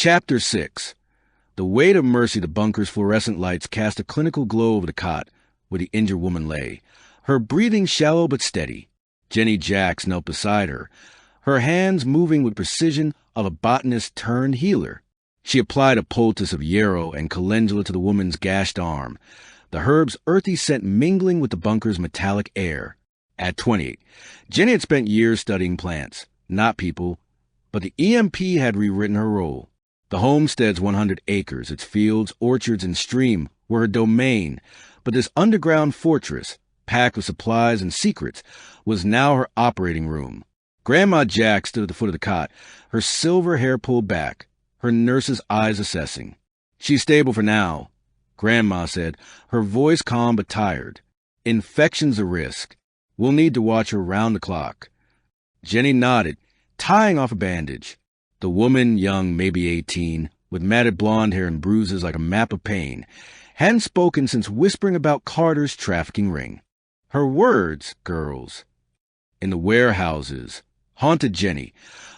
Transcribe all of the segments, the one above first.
Chapter 6. The weight of mercy. The bunker's fluorescent lights cast a clinical glow over the cot where the injured woman lay, her breathing shallow but steady. Jenny Jacks knelt beside her, her hands moving with precision of a botanist turned healer. She applied a poultice of yarrow and calendula to the woman's gashed arm, the herb's earthy scent mingling with the bunker's metallic air. At 28, Jenny had spent years studying plants, not people, but the EMP had rewritten her role. The homestead's 100 acres, its fields, orchards, and stream were her domain, but this underground fortress, packed with supplies and secrets, was now her operating room. Grandma Jack stood at the foot of the cot, her silver hair pulled back, her nurse's eyes assessing. "She's stable for now," Grandma said, her voice calm but tired. "Infection's a risk. We'll need to watch her round the clock." Jenny nodded, tying off a bandage. The woman, young, maybe 18, with matted blonde hair and bruises like a map of pain, hadn't spoken since whispering about Carter's trafficking ring. Her words, girls, in the warehouses, haunted Jenny,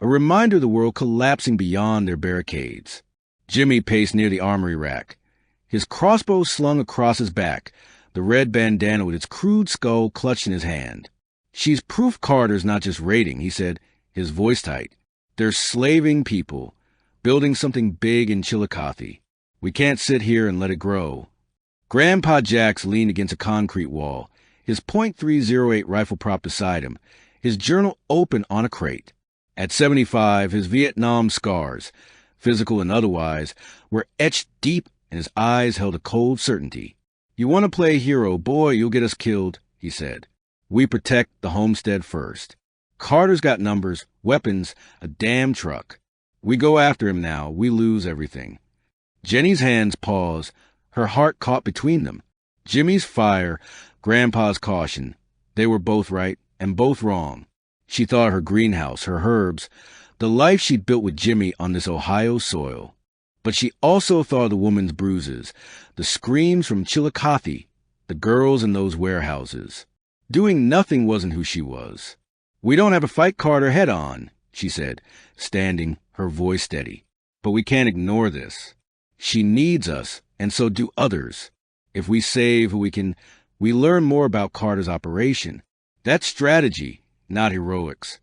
a reminder of the world collapsing beyond their barricades. Jimmy paced near the armory rack, his crossbow slung across his back, the red bandana with its crude skull clutched in his hand. "She's proof Carter's not just raiding," he said, his voice tight. "They're slaving people, building something big in Chillicothe. We can't sit here and let it grow." Grandpa Jacks leaned against a concrete wall, his .308 rifle propped beside him, his journal open on a crate. At 75, his Vietnam scars, physical and otherwise, were etched deep, and his eyes held a cold certainty. "You want to play hero, boy, you'll get us killed," he said. "We protect the homestead first. Carter's got numbers, weapons, a damn truck. We go after him now, we lose everything." Jenny's hands paused, her heart caught between them. Jimmy's fire, Grandpa's caution. They were both right and both wrong. She thought her greenhouse, her herbs, the life she'd built with Jimmy on this Ohio soil. But she also thought of the woman's bruises, the screams from Chillicothe, the girls in those warehouses. Doing nothing wasn't who she was. "We don't have to fight Carter head on," she said, standing, her voice steady. "But we can't ignore this. She needs us, and so do others. If we save who we learn more about Carter's operation. That's strategy, not heroics."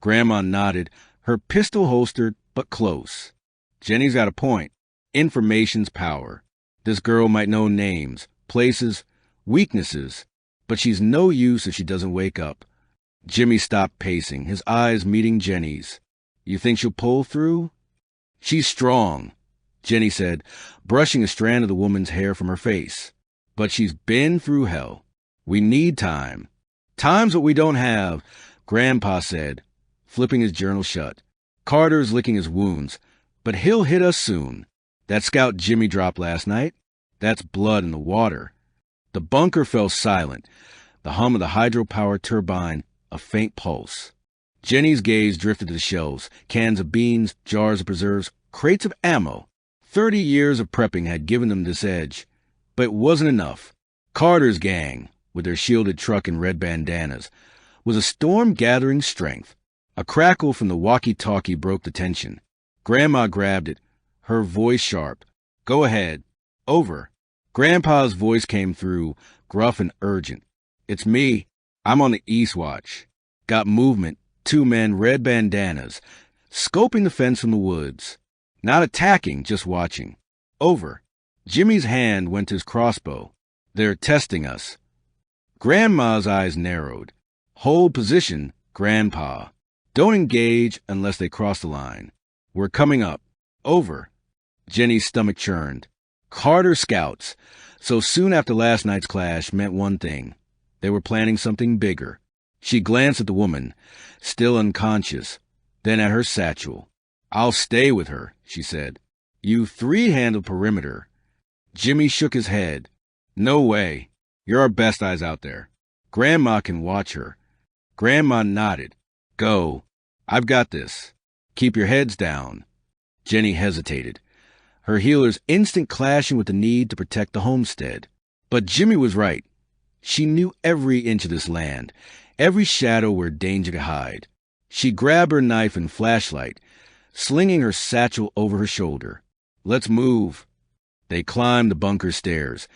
Grandma nodded, her pistol holstered, but close. "Jenny's got a point. Information's power. This girl might know names, places, weaknesses, but she's no use if she doesn't wake up." Jimmy stopped pacing, his eyes meeting Jenny's. "You think she'll pull through?" "She's strong," Jenny said, brushing a strand of the woman's hair from her face. "But she's been through hell. We need time." "Time's what we don't have," Grandpa said, flipping his journal shut. "Carter's licking his wounds, but he'll hit us soon. That scout Jimmy dropped last night, that's blood in the water." The bunker fell silent, the hum of the hydropower turbine a faint pulse. Jenny's gaze drifted to the shelves, cans of beans, jars of preserves, crates of ammo. 30 years of prepping had given them this edge, but it wasn't enough. Carter's gang, with their shielded truck and red bandanas, was a storm gathering strength. A crackle from the walkie-talkie broke the tension. Grandma grabbed it, her voice sharp. "Go ahead. Over." Grandpa's voice came through, gruff and urgent. "It's me. I'm on the East Watch. Got movement, 2 men, red bandanas, scoping the fence from the woods. Not attacking, just watching. Over." Jimmy's hand went to his crossbow. "They're testing us." Grandma's eyes narrowed. "Hold position, Grandpa. Don't engage unless they cross the line. We're coming up. Over." Jenny's stomach churned. Carter scouts, so soon after last night's clash, meant one thing. They were planning something bigger. She glanced at the woman, still unconscious, then at her satchel. "I'll stay with her," she said. "You 3 handle perimeter." Jimmy shook his head. "No way. You're our best eyes out there. Grandma can watch her." Grandma nodded. "Go. I've got this. Keep your heads down." Jenny hesitated, her healer's instinct clashing with the need to protect the homestead. But Jimmy was right. She knew every inch of this land, every shadow where danger could hide. She grabbed her knife and flashlight, slinging her satchel over her shoulder. "Let's move." They climbed the bunker stairs,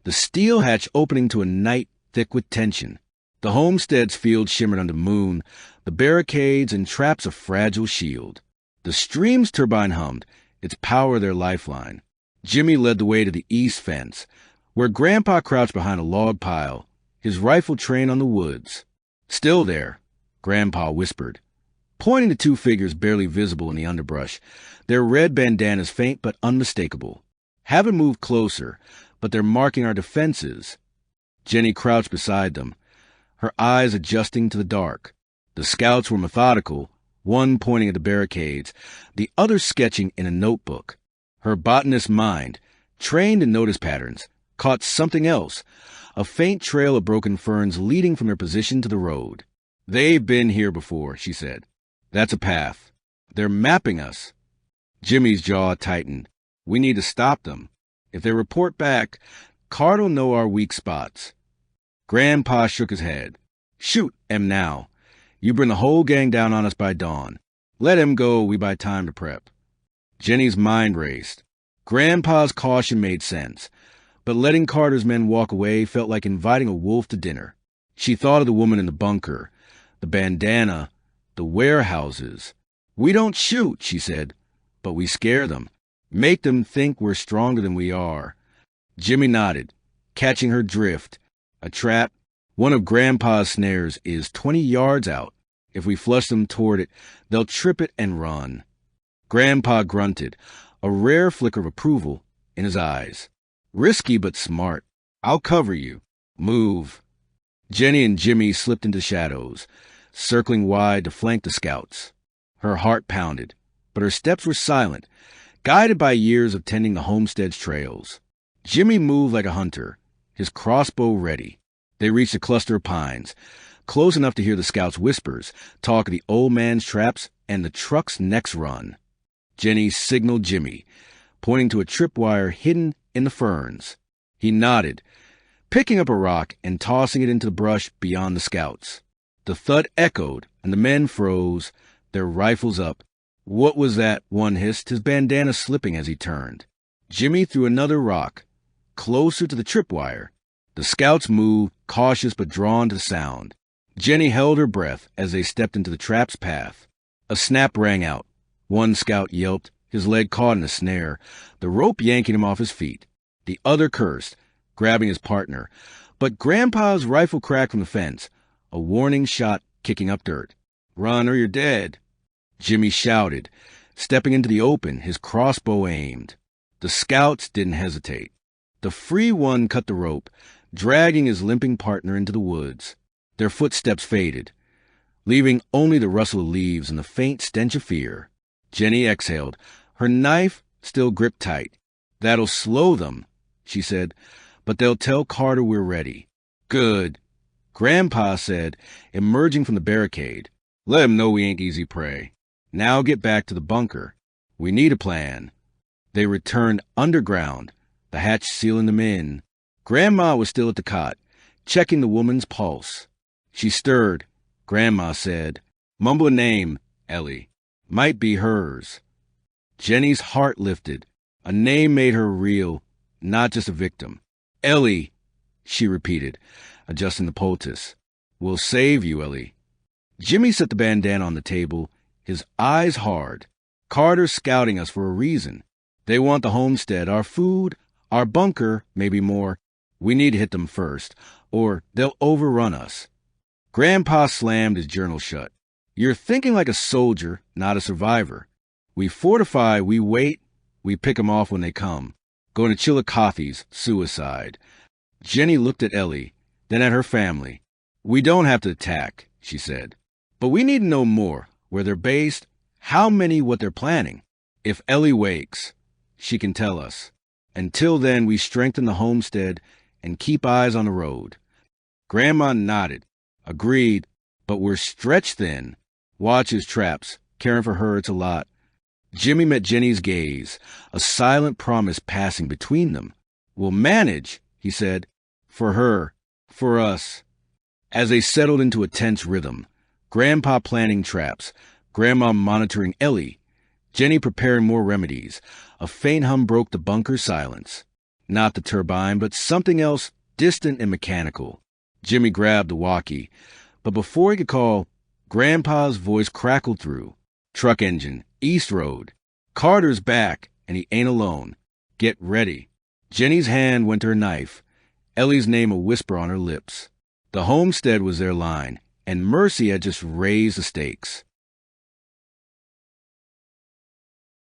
the steel hatch opening to a night thick with tension. The homestead's field shimmered under moon, the barricades and traps a fragile shield. The stream's turbine hummed, its power their lifeline. Jimmy led the way to the east fence, where Grandpa crouched behind a log pile, his rifle trained on the woods. "Still there," Grandpa whispered, pointing to two figures barely visible in the underbrush, their red bandanas faint but unmistakable. "Haven't moved closer, but they're marking our defenses." Jenny crouched beside them, her eyes adjusting to the dark. The scouts were methodical, one pointing at the barricades, the other sketching in a notebook. Her botanist mind, trained in notice patterns, caught something else, a faint trail of broken ferns leading from their position to the road. "They've been here before," she said. "That's a path. They're mapping us." Jimmy's jaw tightened. "We need to stop them. If they report back, Carter'll know our weak spots." Grandpa shook his head. "Shoot em now. You bring the whole gang down on us by dawn. Let em go, we buy time to prep." Jenny's mind raced. Grandpa's caution made sense, but letting Carter's men walk away felt like inviting a wolf to dinner. She thought of the woman in the bunker, the bandana, the warehouses. "We don't shoot," she said, "but we scare them. Make them think we're stronger than we are." Jimmy nodded, catching her drift. "A trap, one of Grandpa's snares, is 20 yards out. If we flush them toward it, they'll trip it and run." Grandpa grunted, a rare flicker of approval in his eyes. "Risky but smart. I'll cover you. Move." Jenny and Jimmy slipped into shadows, circling wide to flank the scouts. Her heart pounded, but her steps were silent, guided by years of tending the homestead's trails. Jimmy moved like a hunter, his crossbow ready. They reached a cluster of pines, close enough to hear the scouts' whispers, talk of the old man's traps and the truck's next run. Jenny signaled Jimmy, pointing to a tripwire hidden in the ferns. He nodded, picking up a rock and tossing it into the brush beyond the scouts. The thud echoed, and the men froze, their rifles up. "What was that?" one hissed, his bandana slipping as he turned. Jimmy threw another rock, closer to the tripwire. The scouts moved, cautious but drawn to the sound. Jenny held her breath as they stepped into the trap's path. A snap rang out. One scout yelped, his leg caught in a snare, the rope yanking him off his feet. The other cursed, grabbing his partner. But Grandpa's rifle cracked from the fence, a warning shot kicking up dirt. "Run or you're dead." Jimmy shouted, stepping into the open, his crossbow aimed. The scouts didn't hesitate. The free one cut the rope, dragging his limping partner into the woods. Their footsteps faded, leaving only the rustle of leaves and the faint stench of fear. Jenny exhaled, her knife still gripped tight. "That'll slow them," she said, "but they'll tell Carter we're ready." "Good," Grandpa said, emerging from the barricade. "Let him know we ain't easy prey. Now get back to the bunker. We need a plan." They returned underground, the hatch sealing them in. Grandma was still at the cot, checking the woman's pulse. She stirred. Grandma said, "Mumble a name, Ellie. Might be hers." Jenny's heart lifted. A name made her real, not just a victim. "Ellie," she repeated, adjusting the poultice. "We'll save you, Ellie." Jimmy set the bandana on the table, his eyes hard. "Carter's scouting us for a reason. They want the homestead, our food, our bunker, maybe more. We need to hit them first, or they'll overrun us." Grandpa slammed his journal shut. "You're thinking like a soldier, not a survivor. We fortify, we wait, we pick 'em off when they come. Going to Chillicothe's, suicide." Jenny looked at Ellie, then at her family. "We don't have to attack," she said. "But we need to know more, where they're based, how many, what they're planning. If Ellie wakes, she can tell us. Until then, we strengthen the homestead and keep eyes on the road." Grandma nodded. "Agreed, but we're stretched thin. Watch his traps. Caring for her, it's a lot." Jimmy met Jenny's gaze, a silent promise passing between them. "We'll manage," he said. "For her. For us." As they settled into a tense rhythm, Grandpa planning traps, Grandma monitoring Ellie, Jenny preparing more remedies. A faint hum broke the bunker's silence. Not the turbine, but something else distant and mechanical. Jimmy grabbed the walkie, but before he could call, Grandpa's voice crackled through. Truck engine, East Road. Carter's back, and he ain't alone. Get ready. Jenny's hand went to her knife, Ellie's name a whisper on her lips. The homestead was their line, and Mercy had just raised the stakes.